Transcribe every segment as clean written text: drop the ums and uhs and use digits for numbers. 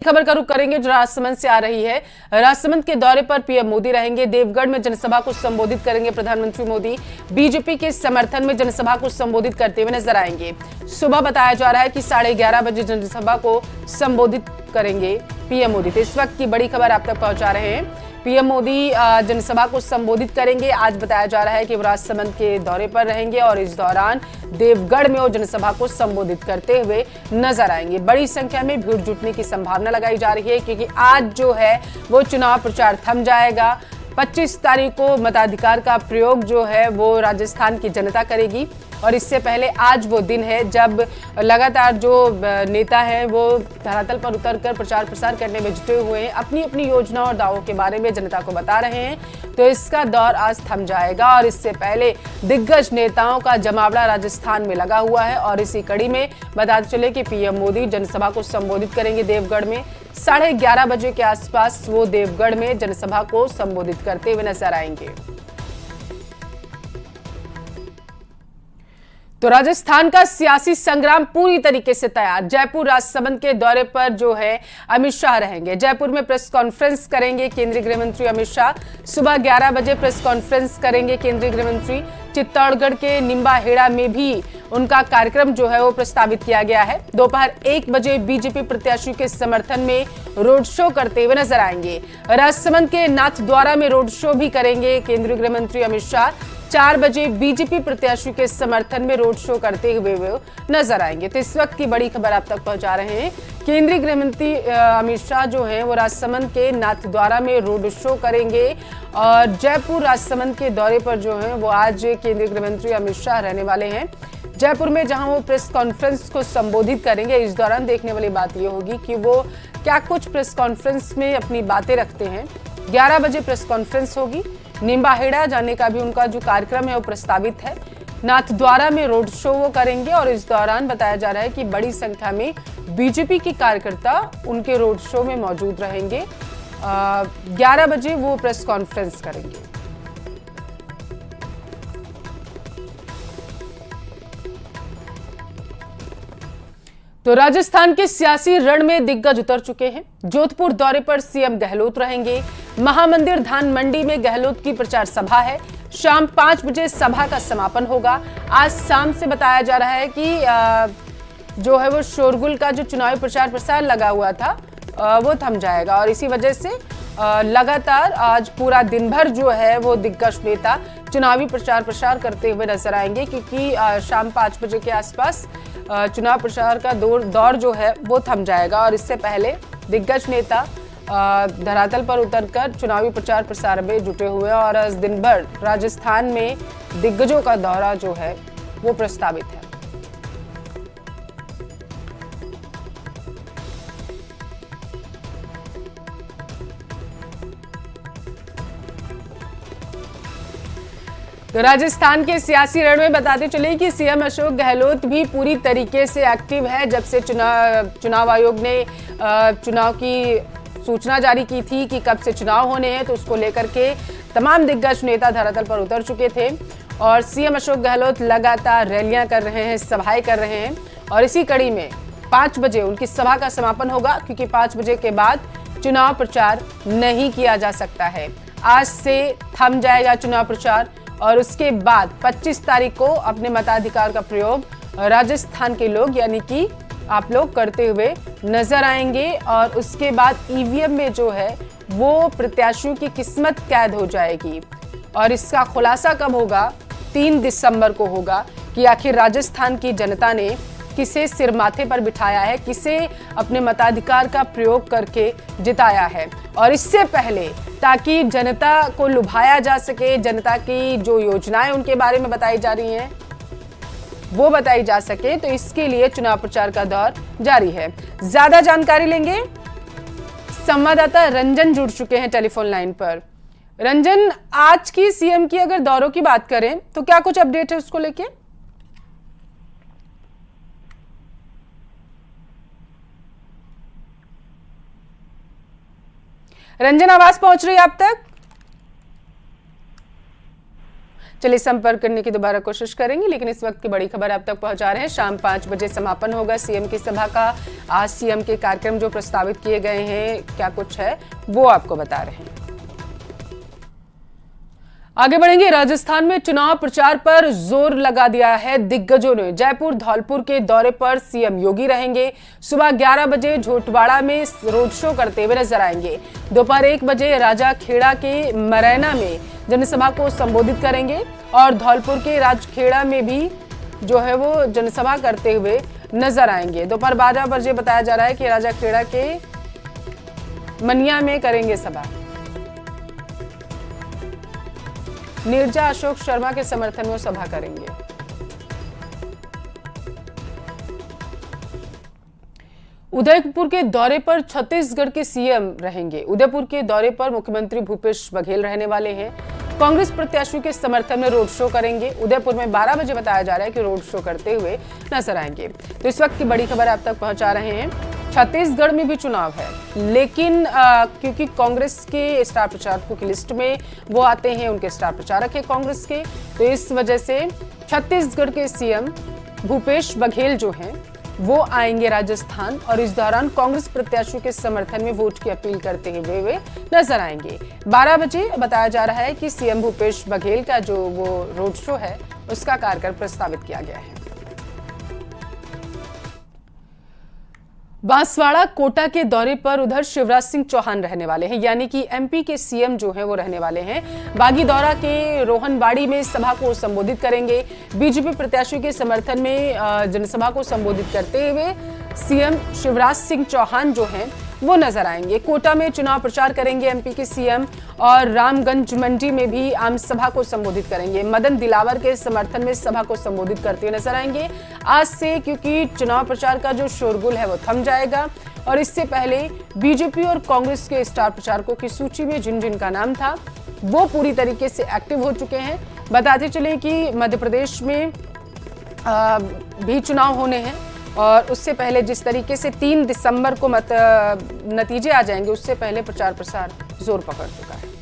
खबर का रुख करेंगे जो राजसमंद से आ रही है। राजसमंद के दौरे पर पीएम मोदी रहेंगे। देवगढ़ में जनसभा को संबोधित करेंगे प्रधानमंत्री मोदी। बीजेपी के समर्थन में जनसभा को संबोधित करते हुए नजर आएंगे। सुबह बताया जा रहा है कि 11:30 बजे जनसभा को संबोधित करेंगे पीएम मोदी। तो इस वक्त की बड़ी खबर आप तक पहुंचा रहे हैं। पीएम मोदी जनसभा को संबोधित करेंगे। आज बताया जा रहा है कि वो राजसमंद के दौरे पर रहेंगे और इस दौरान देवगढ़ में वो जनसभा को संबोधित करते हुए नजर आएंगे। बड़ी संख्या में भीड़ जुटने की संभावना लगाई जा रही है क्योंकि आज जो है वो चुनाव प्रचार थम जाएगा। 25 तारीख को मताधिकार का प्रयोग जो है वो राजस्थान की जनता करेगी और इससे पहले आज वो दिन है जब लगातार जो नेता हैं वो धरातल पर उतरकर प्रचार प्रसार करने में जुटे हुए हैं, अपनी अपनी योजनाओं और दावों के बारे में जनता को बता रहे हैं। तो इसका दौर आज थम जाएगा और इससे पहले दिग्गज नेताओं का जमावड़ा राजस्थान में लगा हुआ है और इसी कड़ी में बताते चले कि पीएम मोदी जनसभा को संबोधित करेंगे। देवगढ़ में 11:30 बजे के आसपास वो देवगढ़ में जनसभा को संबोधित करते हुए नजर आएंगे। तो राजस्थान का सियासी संग्राम पूरी तरीके से तैयार। जयपुर राजसमंद के दौरे पर जो है अमित शाह रहेंगे। जयपुर में प्रेस कॉन्फ्रेंस करेंगे केंद्रीय गृह मंत्री अमित शाह। सुबह 11 बजे प्रेस कॉन्फ्रेंस करेंगे केंद्रीय गृह मंत्री। चित्तौड़गढ़ के निम्बाहेड़ा में भी उनका कार्यक्रम जो है वो प्रस्तावित किया गया है। दोपहर 1 बजे बीजेपी प्रत्याशी के समर्थन में रोड शो करते हुए नजर आएंगे। राजसमंद के नाथद्वारा में रोड शो भी करेंगे केंद्रीय गृह मंत्री अमित शाह। 4 बजे बीजेपी प्रत्याशी के समर्थन में रोड शो करते हुए वो नजर आएंगे। तो इस वक्त की बड़ी खबर आप तक पहुंचा रहे हैं। केंद्रीय गृह मंत्री अमित शाह जो हैं वो राजसमंद के नाथद्वारा में रोड शो करेंगे और जयपुर राजसमंद के दौरे पर जो है वो आज केंद्रीय गृह मंत्री अमित शाह रहने वाले हैं। जयपुर में जहां वो प्रेस कॉन्फ्रेंस को संबोधित करेंगे, इस दौरान देखने वाली बात यह होगी कि वो क्या कुछ प्रेस कॉन्फ्रेंस में अपनी बातें रखते हैं। 11 बजे प्रेस कॉन्फ्रेंस होगी। निम्बाहेड़ा जाने का भी उनका जो कार्यक्रम है वो प्रस्तावित है। नाथद्वारा में रोड शो वो करेंगे और इस दौरान बताया जा रहा है कि बड़ी संख्या में बीजेपी के कार्यकर्ता उनके रोड शो में मौजूद रहेंगे। 11 बजे वो प्रेस कॉन्फ्रेंस करेंगे। तो राजस्थान के सियासी रण में दिग्गज उतर चुके हैं। जोधपुर दौरे पर सीएम गहलोत रहेंगे। महामंदिर धान मंडी में गहलोत की प्रचार सभा है। शाम 5 बजे सभा का समापन होगा। आज शाम से बताया जा रहा है कि जो है वो शोरगुल का जो चुनावी प्रचार प्रसार लगा हुआ था वो थम जाएगा और इसी वजह से लगातार आज पूरा दिन भर जो है वो दिग्गज नेता चुनावी प्रचार प्रसार करते हुए नजर आएंगे क्योंकि शाम 5 बजे के आसपास चुनाव प्रचार का दौर जो है वो थम जाएगा और इससे पहले दिग्गज नेता धरातल पर उतरकर चुनावी प्रचार प्रसार में जुटे हुए और आज दिन भर राजस्थान में दिग्गजों का दौरा जो है वो प्रस्तावित है। तो राजस्थान के सियासी रण में बताते चले कि सीएम अशोक गहलोत भी पूरी तरीके से एक्टिव है। जब से चुनाव आयोग ने चुनाव की सूचना जारी की थी कि कब से चुनाव होने हैं तो उसको लेकर के तमाम दिग्गज नेता धरातल पर उतर चुके थे और सीएम अशोक गहलोत लगातार रैलियां कर रहे हैं, सभाएं कर रहे हैं और इसी कड़ी में 5 बजे उनकी सभा का समापन होगा क्योंकि 5 बजे के बाद चुनाव प्रचार नहीं किया जा सकता है। आज से थम जाएगा चुनाव प्रचार और उसके बाद 25 तारीख को अपने मताधिकार का प्रयोग राजस्थान के लोग यानी कि आप लोग करते हुए नजर आएंगे और उसके बाद ईवीएम में जो है वो प्रत्याशियों की किस्मत कैद हो जाएगी और इसका खुलासा कब होगा? 3 दिसंबर को होगा कि आखिर राजस्थान की जनता ने किसे सिर माथे पर बिठाया है, किसे अपने मताधिकार का प्रयोग करके जिताया है। और इससे पहले ताकि जनता को लुभाया जा सके, जनता की जो योजनाएं उनके बारे में बताई जा रही हैं वो बताई जा सके, तो इसके लिए चुनाव प्रचार का दौर जारी है। ज्यादा जानकारी लेंगे, संवाददाता रंजन जुड़ चुके हैं टेलीफोन लाइन पर। रंजन, आज की सीएम की अगर दौरों की बात करें तो क्या कुछ अपडेट है उसको लेके? रंजन, आवाज पहुंच रही है आप तक? चलिए संपर्क करने की दोबारा कोशिश करेंगे, लेकिन इस वक्त की बड़ी खबर आप तक पहुंचा रहे हैं। शाम 5 बजे समापन होगा सीएम की सभा का। आज सीएम के कार्यक्रम जो प्रस्तावित किए गए हैं, क्या कुछ है वो आपको बता रहे हैं। आगे बढ़ेंगे। राजस्थान में चुनाव प्रचार पर जोर लगा दिया है दिग्गजों ने। जयपुर धौलपुर के दौरे पर सीएम योगी रहेंगे। सुबह 11 बजे झोटवाड़ा में रोड शो करते हुए नजर आएंगे। दोपहर 1 बजे राजाखेड़ा के मरैना में जनसभा को संबोधित करेंगे और धौलपुर के राजखेड़ा में भी जो है वो जनसभा करते हुए नजर आएंगे। दोपहर 12 बजे बताया जा रहा है कि राजाखेड़ा के मनिया में करेंगे सभा। नीरजा अशोक शर्मा के समर्थन में सभा करेंगे। उदयपुर के दौरे पर छत्तीसगढ़ के सीएम रहेंगे। उदयपुर के दौरे पर मुख्यमंत्री भूपेश बघेल रहने वाले हैं। कांग्रेस प्रत्याशियों के समर्थन में रोड शो करेंगे। उदयपुर में 12 बजे बताया जा रहा है कि रोड शो करते हुए नजर आएंगे। तो इस वक्त की बड़ी खबर आप तक पहुंचा रहे हैं। छत्तीसगढ़ में भी चुनाव है, लेकिन क्योंकि कांग्रेस के स्टार प्रचारकों की लिस्ट में वो आते हैं, उनके स्टार प्रचारक है कांग्रेस के, तो इस वजह से छत्तीसगढ़ के सीएम भूपेश बघेल जो हैं वो आएंगे राजस्थान और इस दौरान कांग्रेस प्रत्याशियों के समर्थन में वोट की अपील करते हुए वे नजर आएंगे। 12 बजे बताया जा रहा है कि सीएम भूपेश बघेल का जो वो रोड शो है उसका कार्यक्रम प्रस्तावित किया गया है। बांसवाड़ा कोटा के दौरे पर उधर शिवराज सिंह चौहान रहने वाले हैं, यानी कि एमपी के सीएम जो हैं वो रहने वाले हैं। बागीदौरा के रोहनबाड़ी में सभा को संबोधित करेंगे। बीजेपी प्रत्याशियों के समर्थन में जनसभा को संबोधित करते हुए सीएम शिवराज सिंह चौहान जो हैं वो नजर आएंगे। कोटा में चुनाव प्रचार करेंगे एमपी के सीएम और रामगंज मंडी में भी आम सभा को संबोधित करेंगे। मदन दिलावर के समर्थन में सभा को संबोधित करते हुए नजर आएंगे। आज से क्योंकि चुनाव प्रचार का जो शोरगुल है वो थम जाएगा और इससे पहले बीजेपी और कांग्रेस के स्टार प्रचारकों की सूची में जिन जिन का नाम था वो पूरी तरीके से एक्टिव हो चुके हैं। बताते चले कि मध्य प्रदेश में भी चुनाव होने हैं और उससे पहले जिस तरीके से 3 दिसंबर को नतीजे आ जाएंगे, उससे पहले प्रचार प्रसार जोर पकड़ चुका है।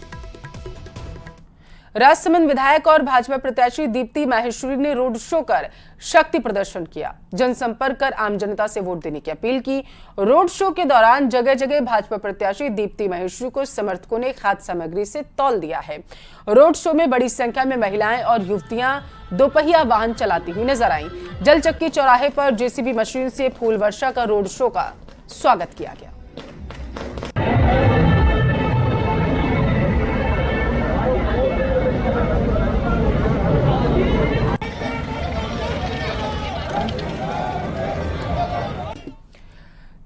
राजसमंद विधायक और भाजपा प्रत्याशी दीप्ति माहेश्वरी ने रोड शो कर शक्ति प्रदर्शन किया। जनसंपर्क कर आम जनता से वोट देने की अपील की। रोड शो के दौरान जगह जगह भाजपा प्रत्याशी दीप्ति माहेश्वरी को समर्थकों ने खाद्य सामग्री से तौल दिया है। रोड शो में बड़ी संख्या में महिलाएं और युवतियां दोपहिया वाहन चलाती हुई नजर आईं। जलचक्की चौराहे पर जेसीबी मशीन से फूल वर्षा का रोड शो का स्वागत किया गया।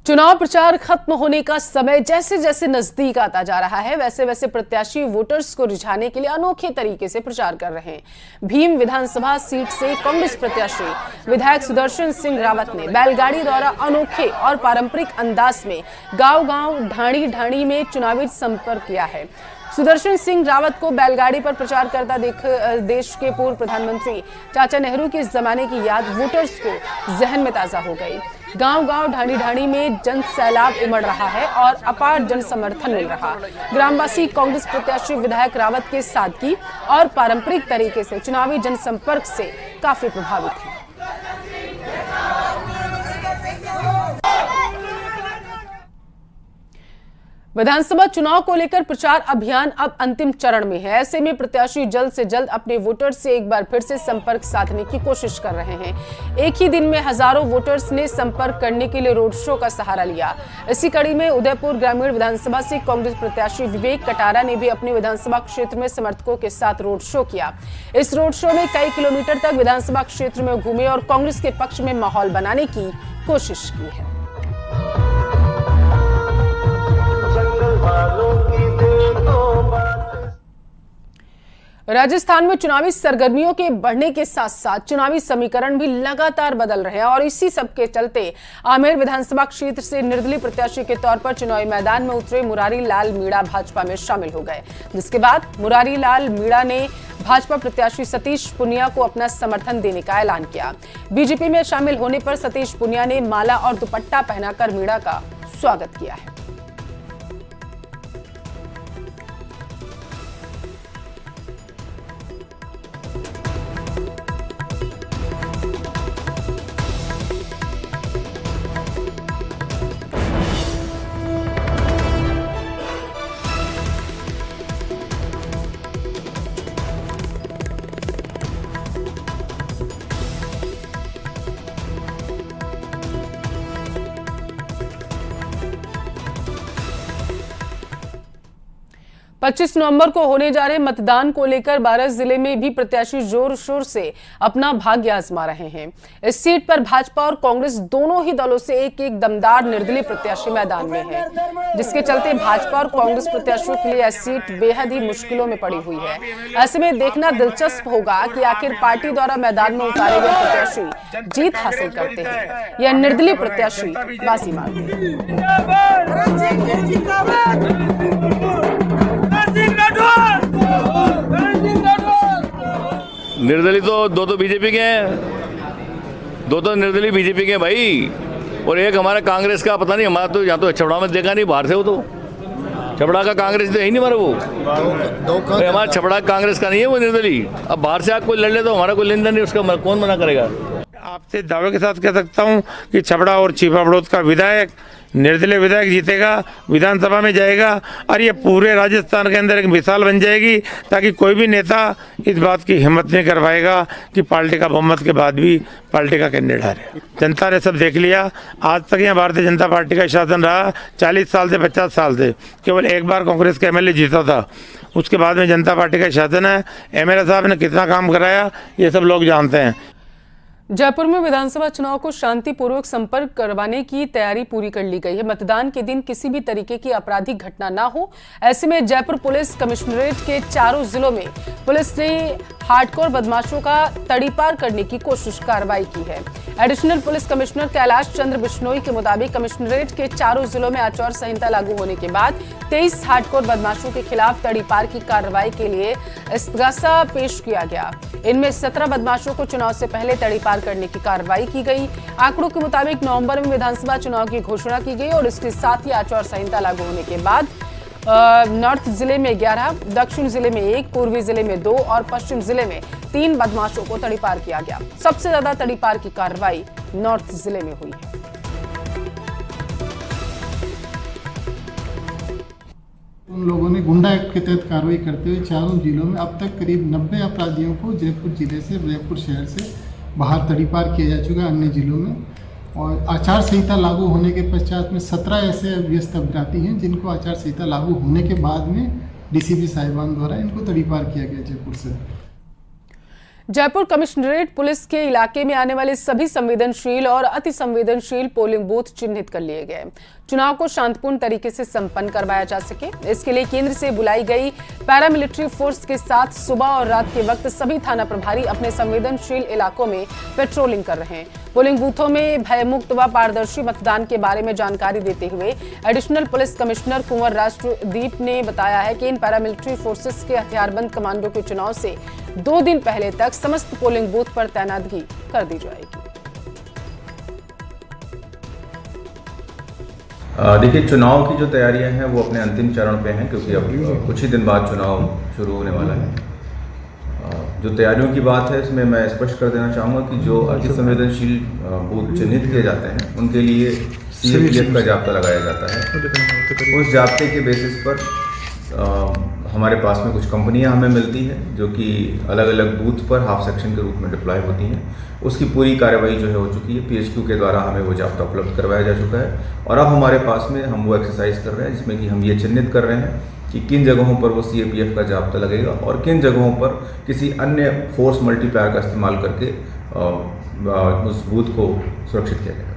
चुनाव प्रचार खत्म होने का समय जैसे जैसे नजदीक आता जा रहा है, वैसे वैसे प्रत्याशी वोटर्स को रिझाने के लिए अनोखे तरीके से प्रचार कर रहे हैं। भीम विधानसभा सीट से कांग्रेस प्रत्याशी विधायक सुदर्शन सिंह रावत ने बैलगाड़ी द्वारा अनोखे और पारंपरिक अंदाज में गांव-गांव, ढाणी-ढाणी में चुनावी संपर्क किया है। सुदर्शन सिंह रावत को बैलगाड़ी पर प्रचार करता देख देश के पूर्व प्रधानमंत्री चाचा नेहरू के जमाने की याद वोटर्स को जहन में ताजा हो गई। गांव-गांव, ढाणी-ढाणी में जन सैलाब उमड़ रहा है और अपार जन समर्थन मिल रहा। ग्रामवासी कांग्रेस प्रत्याशी विधायक रावत के सादगी और पारंपरिक तरीके से चुनावी जनसंपर्क से काफी प्रभावित हैं। विधानसभा चुनाव को लेकर प्रचार अभियान अब अंतिम चरण में है। ऐसे में प्रत्याशी जल्द से जल्द अपने वोटर्स से एक बार फिर से संपर्क साधने की कोशिश कर रहे हैं। एक ही दिन में हजारों वोटर्स ने संपर्क करने के लिए रोड शो का सहारा लिया। इसी कड़ी में उदयपुर ग्रामीण विधानसभा से कांग्रेस प्रत्याशी विवेक कटारा ने भी अपने विधानसभा क्षेत्र में समर्थकों के साथ रोड शो किया। इस रोड शो में कई किलोमीटर तक विधानसभा क्षेत्र में घूमे और कांग्रेस के पक्ष में माहौल बनाने की कोशिश की है। राजस्थान में चुनावी सरगर्मियों के बढ़ने के साथ साथ चुनावी समीकरण भी लगातार बदल रहे हैं और इसी सब के चलते आमेर विधानसभा क्षेत्र से निर्दलीय प्रत्याशी के तौर पर चुनावी मैदान में उतरे मुरारी लाल मीणा भाजपा में शामिल हो गए, जिसके बाद मुरारी लाल मीणा ने भाजपा प्रत्याशी सतीश पुनिया को अपना समर्थन देने का ऐलान किया। बीजेपी में शामिल होने पर सतीश पुनिया ने माला और दुपट्टा पहनाकर मीणा का स्वागत किया है। 25 नवंबर को होने जा रहे मतदान को लेकर 12 जिले में भी प्रत्याशी जोर शोर से अपना भाग्य आजमा रहे हैं। इस सीट पर भाजपा और कांग्रेस दोनों ही दलों से एक एक दमदार निर्दलीय प्रत्याशी मैदान में है, जिसके चलते भाजपा और कांग्रेस प्रत्याशियों के लिए यह सीट बेहद ही मुश्किलों में पड़ी हुई है। ऐसे में देखना दिलचस्प होगा कि आखिर पार्टी द्वारा मैदान में उतारे गए प्रत्याशी जीत हासिल करते हैं या निर्दलीय प्रत्याशी बाजी मारते हैं। निर्दलीय तो दो बीजेपी के हैं, दो निर्दलीय बीजेपी के हैं भाई, और एक हमारा कांग्रेस का। पता नहीं, हमारा तो यहाँ तो छपड़ा में देखा नहीं, बाहर से हो तो छपड़ा का कांग्रेस तो है ही नहीं हमारा। वो हमारा छपड़ा कांग्रेस का नहीं है वो निर्दलीय। अब बाहर से आप कोई लड़ ले तो हमारा कोई लेन देन नहीं, उसका कौन मना करेगा। आपसे दावे के साथ कह सकता हूं कि छपड़ा और चीफा बड़ौद का विधायक, निर्दलीय विधायक जीतेगा, विधानसभा में जाएगा और ये पूरे राजस्थान के अंदर एक मिसाल बन जाएगी, ताकि कोई भी नेता इस बात की हिम्मत नहीं कर पाएगा कि पार्टी का बहुमत के बाद भी पार्टी का कैंडिडेट हारे। जनता ने सब देख लिया। आज तक यहाँ भारतीय जनता पार्टी का शासन रहा 40 साल से 50 साल से, केवल एक बार कांग्रेस का एमएलए जीता था। उसके बाद में जनता पार्टी का शासन है। एमएलए साहब ने कितना काम कराया ये सब लोग जानते हैं। जयपुर में विधानसभा चुनाव को शांतिपूर्वक संपन्न करवाने की तैयारी पूरी कर ली गई है। मतदान के दिन किसी भी तरीके की आपराधिक घटना ना हो, ऐसे में जयपुर पुलिस कमिश्नरेट के चारों जिलों में पुलिस ने हार्डकोर बदमाशों का तड़ीपार करने की कार्रवाई की है। Additional police commissioner Kailash Chandra Bishnoi के मुताबिक कमिश्नरेट के चारों जिलों में आचार संहिता लागू होने के बाद 23 हार्डकोर बदमाशों के खिलाफ तड़ीपार की कार्रवाई के लिए इस्तिगासा पेश किया गया। इनमें 17 बदमाशों को चुनाव से पहले तड़ीपार करने की कार्रवाई की गई। आंकड़ों के मुताबिक नवंबर में विधानसभा चुनाव की घोषणा की गई और इसके साथ ही आचार संहिता लागू होने के बाद नॉर्थ जिले में 11, दक्षिण जिले में 1, पूर्वी जिले में 2 और पश्चिम जिले में 3 बदमाशों को तड़ीपार किया गया। सबसे ज्यादा तड़ीपार की कार्रवाई नॉर्थ जिले में हुई है। उन लोगों ने गुंडा एक्ट के तहत कार्रवाई करते हुए चारों जिलों में अब तक करीब 90 अपराधियों को जयपुर जिले से, जयपुर शहर से बाहर तड़ीपार किया जा चुका है अन्य जिलों में। और आचार संहिता लागू होने के पश्चात में 17 ऐसे व्यस्त अपराधी हैं जिनको आचार संहिता लागू होने के बाद में डीसीपी साहिबान द्वारा इनको तड़ीपार किया गया जयपुर से। जयपुर कमिश्नरेट पुलिस के इलाके में आने वाले सभी संवेदनशील और अति संवेदनशील पोलिंग बूथ चिन्हित कर लिए गए। चुनाव को शांतिपूर्ण तरीके से संपन्न करवाया जा सके, इसके लिए केंद्र से बुलाई गई पैरामिलिट्री फोर्स के साथ सुबह और रात के वक्त सभी थाना प्रभारी अपने संवेदनशील इलाकों में पेट्रोलिंग कर रहे हैं। पोलिंग बूथों में भयमुक्त व पारदर्शी मतदान के बारे में जानकारी देते हुए एडिशनल पुलिस कमिश्नर कुंवर राष्ट्रदीप ने बताया है कि इन पैरामिलिट्री फोर्सेस के हथियारबंद कमांडो के चुनाव से 2 दिन पहले तक समस्त पोलिंग बूथ पर तैनातगी कर दी जाएगी। देखिए, चुनाव की जो तैयारियां हैं वो अपने अंतिम चरण पे हैं, क्योंकि अब कुछ ही दिन बाद चुनाव शुरू होने वाला है। जो तैयारियों की बात है इसमें मैं स्पष्ट कर देना चाहूँगा कि जो अति संवेदनशील बूथ चिन्हित किए जाते हैं उनके लिए CAPF का जाब्ता लगाया जाता है। उस जाब्ते के बेसिस पर हमारे पास में कुछ कंपनियां हमें मिलती हैं जो कि अलग अलग बूथ पर हाफ सेक्शन के रूप में डिप्लॉय होती हैं। उसकी पूरी कार्रवाई जो है हो चुकी है। PHQ के द्वारा हमें वो जाब्ता उपलब्ध करवाया जा चुका है और अब हमारे पास में हम वो एक्सरसाइज कर रहे हैं जिसमें कि हम ये चिन्हित कर रहे हैं कि किन जगहों पर वो CAPF का जाब्ता लगेगा और किन जगहों पर किसी अन्य फोर्स मल्टीप्लायर का इस्तेमाल करके उस बूथ को सुरक्षित किया जाएगा।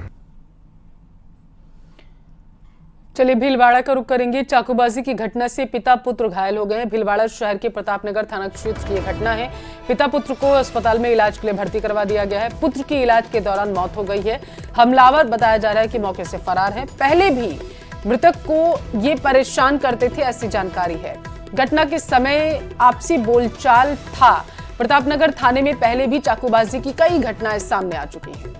चलिए भीलवाड़ा का रुख करेंगे। चाकूबाजी की घटना से पिता पुत्र घायल हो गए हैं। भीलवाड़ा शहर के प्रतापनगर थाना क्षेत्र की यह घटना है। पिता पुत्र को अस्पताल में इलाज के लिए भर्ती करवा दिया गया है। पुत्र की इलाज के दौरान मौत हो गई है। हमलावर बताया जा रहा है कि मौके से फरार है। पहले भी मृतक को ये परेशान करते थे, ऐसी जानकारी है। घटना के समय आपसी बोलचाल था। प्रतापनगर थाने में पहले भी चाकूबाजी की कई घटनाएं सामने आ चुकी हैं।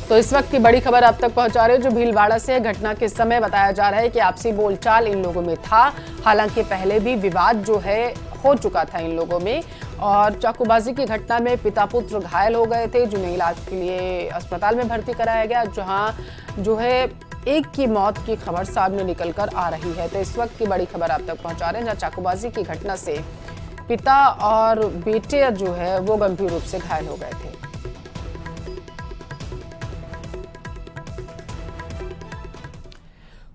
तो इस वक्त की बड़ी खबर आप तक पहुंचा रहे जो भीलवाड़ा से। घटना के समय बताया जा रहा है कि आपसी बोलचाल इन लोगों में था। हालांकि पहले भी विवाद जो है हो चुका था इन लोगों में और चाकूबाजी की घटना में पिता पुत्र घायल हो गए थे, जिन्हें इलाज के लिए अस्पताल में भर्ती कराया गया, जहां जो है एक की मौत की खबर सामने निकल कर आ रही है। तो इस वक्त की बड़ी खबर आप तक पहुंचा रहे हैं जहां चाकूबाजी की घटना से पिता और बेटे जो है वो गंभीर रूप से घायल हो गए थे।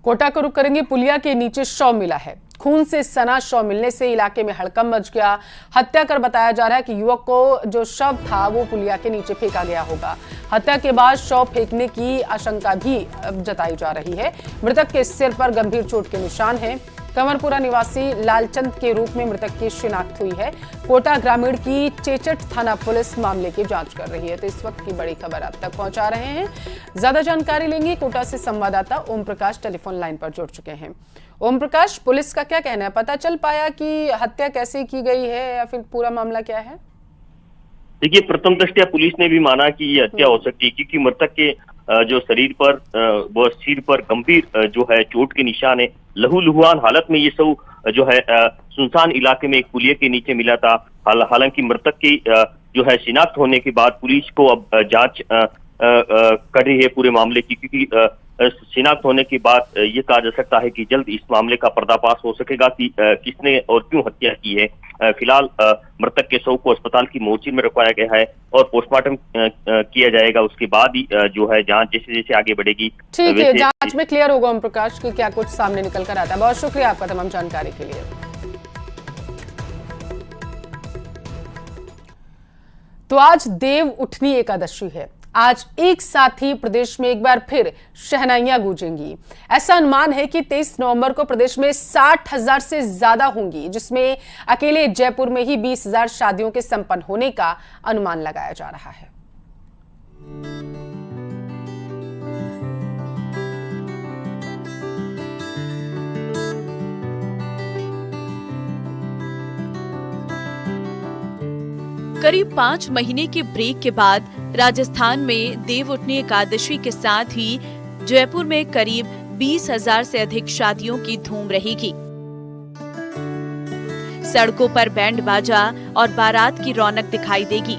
कोटा को रुक करेंगे। पुलिया के नीचे शव मिला है। खून से सना शव मिलने से इलाके में हड़कंप मच गया। हत्या कर बताया जा रहा है कि युवक को जो शव था वो पुलिया के नीचे फेंका गया होगा। हत्या के बाद शव फेंकने की आशंका भी जताई जा रही है। मृतक के सिर पर गंभीर चोट के निशान हैं। कंवरपुरा निवासी लालचंद के रूप में मृतक की शिनाख्त हुई है। कोटा ग्रामीण की चेचट थाना पुलिस मामले की जांच कर रही है। तो इस वक्त की बड़ी खबर आप तक पहुंचा रहे हैं। ज्यादा जानकारी लेंगे कोटा से संवाददाता ओम प्रकाश टेलीफोन लाइन पर जुड़ चुके हैं। ओम प्रकाश, पुलिस का क्या कहना है? पता चल पाया कि हत्या कैसे की गई है या फिर पूरा मामला क्या है? देखिए, प्रथम दृष्टया पुलिस ने भी माना कि ये हत्या हो सकती है, क्योंकि मृतक के जो शरीर पर व सिर पर गंभीर जो है चोट के निशान है। लहूलुहान हालत में ये सब जो है सुनसान इलाके में एक पुलिया के नीचे मिला था। हालांकि मृतक की जो है शिनाख्त होने के बाद पुलिस को अब जांच कर रही है पूरे मामले की, क्योंकि शिनाख्त होने के बाद ये कहा जा सकता है कि जल्द इस मामले का पर्दाफाश हो सकेगा कि किसने और क्यों हत्या की है। फिलहाल मृतक के शव को अस्पताल की मोर्चरी में रखवाया गया है और पोस्टमार्टम किया जाएगा। उसके बाद ही जो है जांच जैसे जैसे आगे बढ़ेगी। ठीक है, जांच में क्लियर होगा ओम प्रकाश की क्या कुछ सामने निकल कर आता है। बहुत शुक्रिया आपका तमाम जानकारी के लिए। तो आज देव उठनी एकादशी है। आज एक साथ ही प्रदेश में एक बार फिर शहनाइयां गूंजेंगी। ऐसा अनुमान है कि 23 नवंबर को प्रदेश में 60,000 से ज्यादा होंगी, जिसमें अकेले जयपुर में ही 20,000 शादियों के संपन्न होने का अनुमान लगाया जा रहा है। करीब 5 महीने के ब्रेक के बाद राजस्थान में देव उठनी एकादशी के साथ ही जयपुर में करीब 20,000 से अधिक शादियों की धूम रहेगी। सड़कों पर बैंड बाजा और बारात की रौनक दिखाई देगी।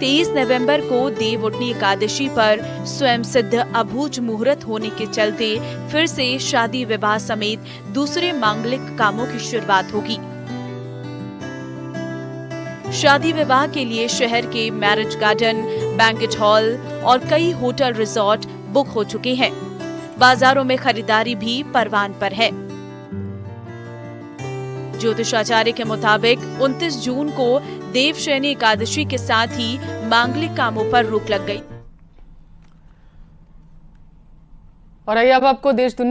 23 नवंबर को देव उठनी एकादशी पर स्वयं सिद्ध अबूझ मुहूर्त होने के चलते फिर से शादी विवाह समेत दूसरे मांगलिक कामों की शुरुआत होगी। शादी विवाह के लिए शहर के मैरिज गार्डन, बैंक्वेट हॉल और कई होटल रिजॉर्ट बुक हो चुके हैं। बाजारों में खरीदारी भी परवान पर है। ज्योतिषाचार्य के मुताबिक 29 जून को देवशयनी एकादशी के साथ ही मांगलिक कामों पर रोक लग गई। और आइए अब आपको देश दुनिया